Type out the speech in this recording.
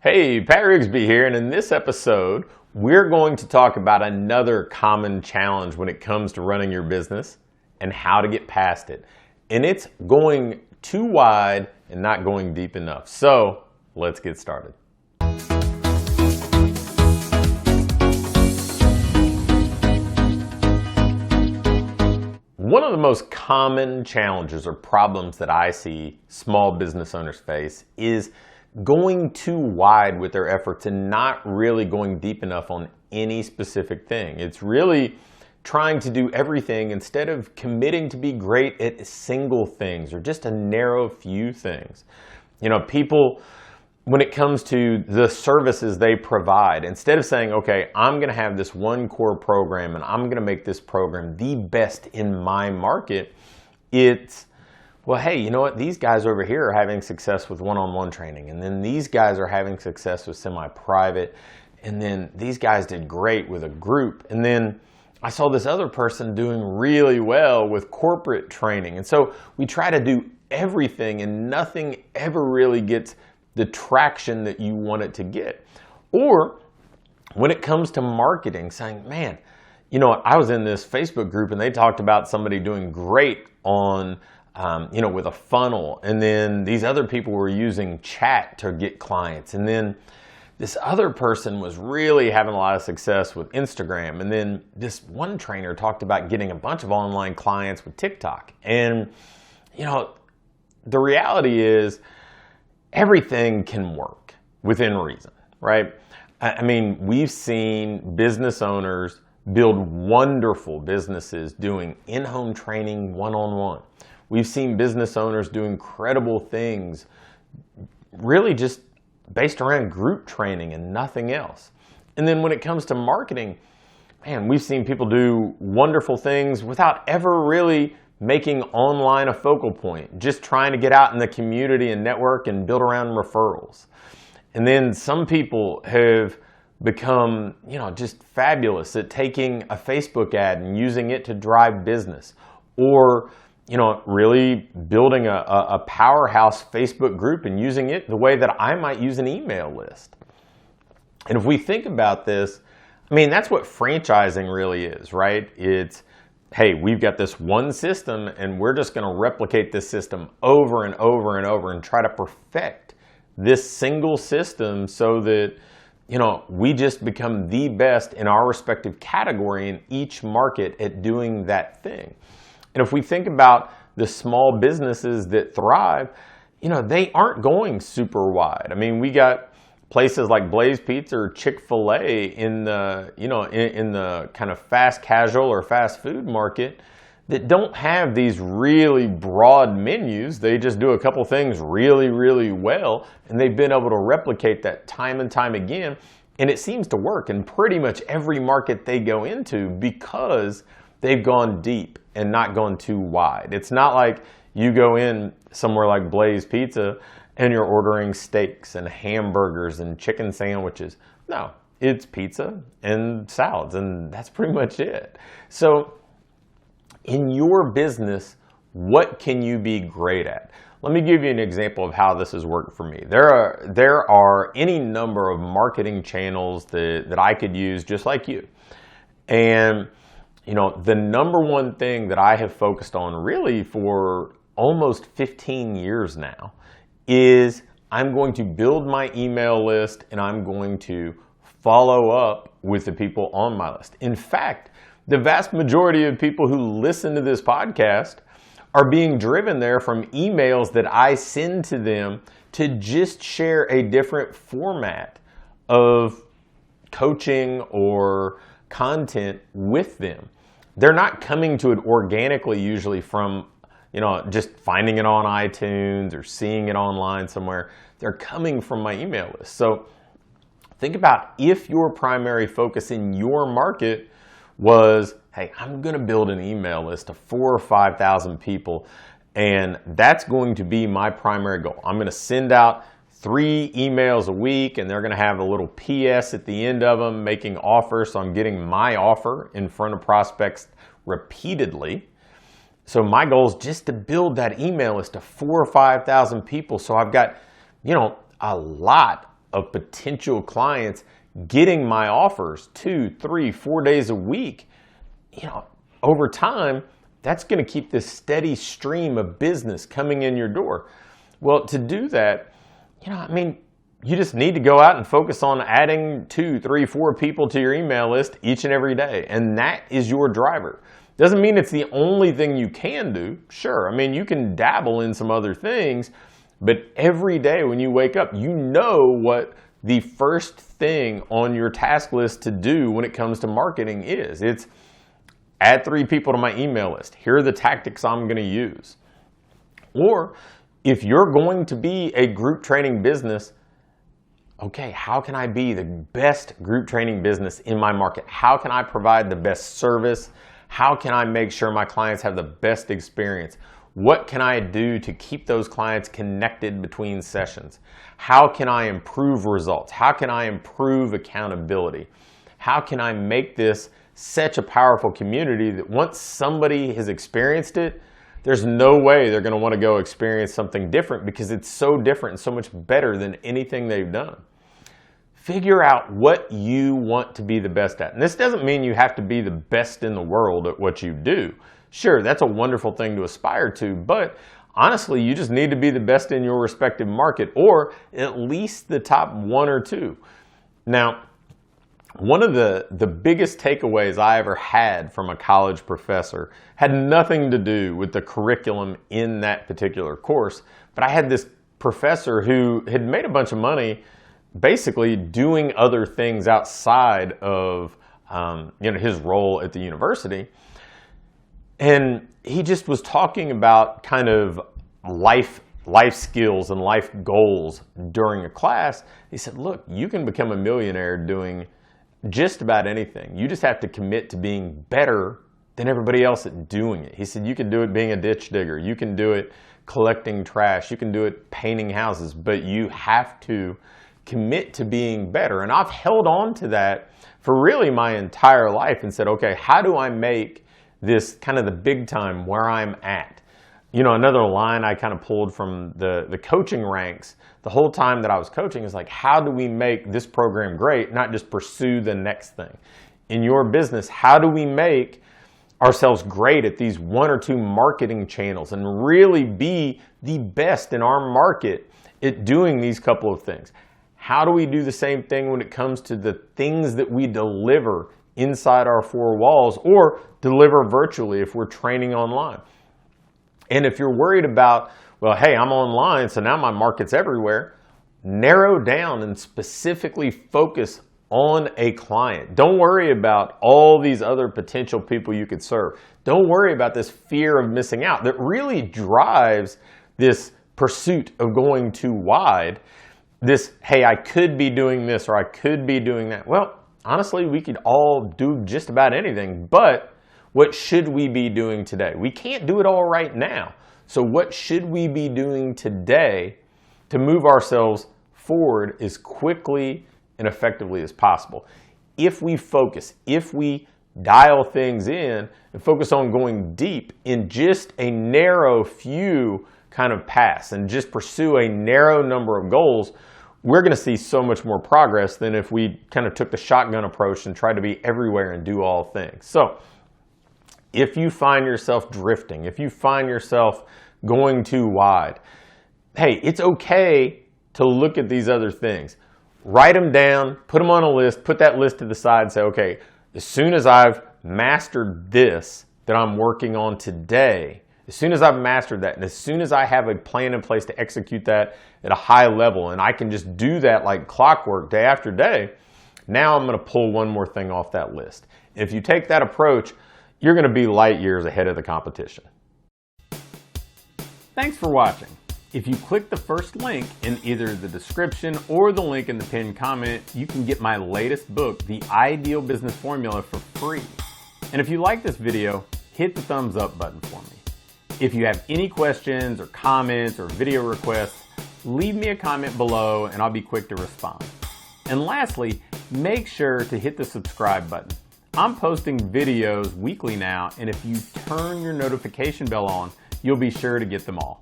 Hey, Pat Rigsby here, and in this episode, we're going to talk about another common challenge when it comes to running your business and how to get past it. And it's going too wide and not going deep enough. So, let's get started. One of the most common challenges or problems that I see small business owners face is going too wide with their efforts and not really going deep enough on any specific thing. It's really trying to do everything instead of committing to be great at single things or just a narrow few things. You know, people, when it comes to the services they provide, instead of saying, okay, I'm going to have this one core program and I'm going to make this program the best in my market, it's, well, hey, you know what? These guys over here are having success with one-on-one training, and then these guys are having success with semi-private, and then these guys did great with a group, and then I saw this other person doing really well with corporate training. And so we try to do everything, and nothing ever really gets the traction that you want it to get. Or when it comes to marketing, saying, man, you know, I was in this Facebook group, and they talked about somebody doing great on with a funnel, and then these other people were using chat to get clients, and then this other person was really having a lot of success with Instagram, and then this one trainer talked about getting a bunch of online clients with TikTok. And you know, the reality is everything can work within reason, right? I mean, we've seen business owners build wonderful businesses doing in-home training one-on-one. We've seen business owners do incredible things really just based around group training and nothing else. And then when it comes to marketing, man, we've seen people do wonderful things without ever really making online a focal point, just trying to get out in the community and network and build around referrals. And then some people have become, you know, just fabulous at taking a Facebook ad and using it to drive business, or you know, really building a powerhouse Facebook group and using it the way that I might use an email list. And if we think about this, I mean, that's what franchising really is, right? It's, hey, we've got this one system and we're just going to replicate this system over and over and over and try to perfect this single system so that, you know, we just become the best in our respective category in each market at doing that thing. And if we think about the small businesses that thrive, you know, they aren't going super wide. I mean, we got places like Blaze Pizza or Chick-fil-A in the, you know, in the kind of fast casual or fast food market that don't have these really broad menus. They just do a couple things really, really well, and they've been able to replicate that time and time again. And it seems to work in pretty much every market they go into because they've gone deep and not gone too wide. It's not like you go in somewhere like Blaze Pizza and you're ordering steaks and hamburgers and chicken sandwiches. No, it's pizza and salads, and that's pretty much it. So in your business, what can you be great at? Let me give you an example of how this has worked for me. There are any number of marketing channels that I could use just like you. And you know, the number one thing that I have focused on really for almost 15 years now is I'm going to build my email list and I'm going to follow up with the people on my list. In fact, the vast majority of people who listen to this podcast are being driven there from emails that I send to them to just share a different format of coaching or content with them. They're not coming to it organically usually from, you know, just finding it on iTunes or seeing it online somewhere. They're coming from my email list. So think about if your primary focus in your market was, hey, I'm going to build an email list of 4,000 or 5,000 people, and that's going to be my primary goal. I'm going to send out 3 emails a week, and they're going to have a little PS at the end of them making offers. So I'm getting my offer in front of prospects repeatedly. So my goal is just to build that email list of 4,000 or 5,000 people. So I've got, you know, a lot of potential clients getting my offers 2, 3, 4 days a week, over time, that's going to keep this steady stream of business coming in your door. Well, to do that, you just need to go out and focus on adding 2, 3, 4 people to your email list each and every day. And that is your driver. Doesn't mean it's the only thing you can do. Sure, you can dabble in some other things, but every day when you wake up, you know what the first thing on your task list to do when it comes to marketing is. It's add 3 people to my email list. Here are the tactics I'm going to use. Or if you're going to be a group training business, okay, how can I be the best group training business in my market? How can I provide the best service? How can I make sure my clients have the best experience? What can I do to keep those clients connected between sessions? How can I improve results? How can I improve accountability? How can I make this such a powerful community that once somebody has experienced it, there's no way they're going to want to go experience something different because it's so different and so much better than anything they've done. Figure out what you want to be the best at. And this doesn't mean you have to be the best in the world at what you do. Sure, that's a wonderful thing to aspire to, but honestly, you just need to be the best in your respective market, or at least the top 1 or 2. Now, one of the biggest takeaways I ever had from a college professor had nothing to do with the curriculum in that particular course, but I had this professor who had made a bunch of money basically doing other things outside of his role at the university. And he just was talking about kind of life skills and life goals during a class. He said, look, you can become a millionaire doing just about anything. You just have to commit to being better than everybody else at doing it. He said, you can do it being a ditch digger. You can do it collecting trash. You can do it painting houses, but you have to commit to being better. And I've held on to that for really my entire life and said, okay, how do I make this kind of the big time where I'm at? Another line I kind of pulled from the coaching ranks the whole time that I was coaching is like, how do we make this program great, not just pursue the next thing? In your business, how do we make ourselves great at these 1 or 2 marketing channels and really be the best in our market at doing these couple of things? How do we do the same thing when it comes to the things that we deliver inside our 4 walls or deliver virtually if we're training online? And if you're worried about, well, hey, I'm online, so now my market's everywhere, narrow down and specifically focus on a client. Don't worry about all these other potential people you could serve. Don't worry about this fear of missing out that really drives this pursuit of going too wide. This, hey, I could be doing this or I could be doing that. Well, honestly, we could all do just about anything, but what should we be doing today? We can't do it all right now. So what should we be doing today to move ourselves forward as quickly and effectively as possible? If we focus, if we dial things in and focus on going deep in just a narrow few kind of paths and just pursue a narrow number of goals, we're going to see so much more progress than if we kind of took the shotgun approach and tried to be everywhere and do all things. So if you find yourself drifting, if you find yourself going too wide, hey, it's okay to look at these other things. Write them down, put them on a list, put that list to the side and say, okay, as soon as I've mastered this that I'm working on today, as soon as I've mastered that, and as soon as I have a plan in place to execute that at a high level, and I can just do that like clockwork day after day, now I'm going to pull one more thing off that list. If you take that approach, you're going to be light years ahead of the competition. Thanks for watching. If you click the first link in either the description or the link in the pinned comment, you can get my latest book, The Ideal Business Formula, for free. And if you like this video, hit the thumbs up button for me. If you have any questions or comments or video requests, leave me a comment below and I'll be quick to respond. And lastly, make sure to hit the subscribe button. I'm posting videos weekly now, and if you turn your notification bell on, you'll be sure to get them all.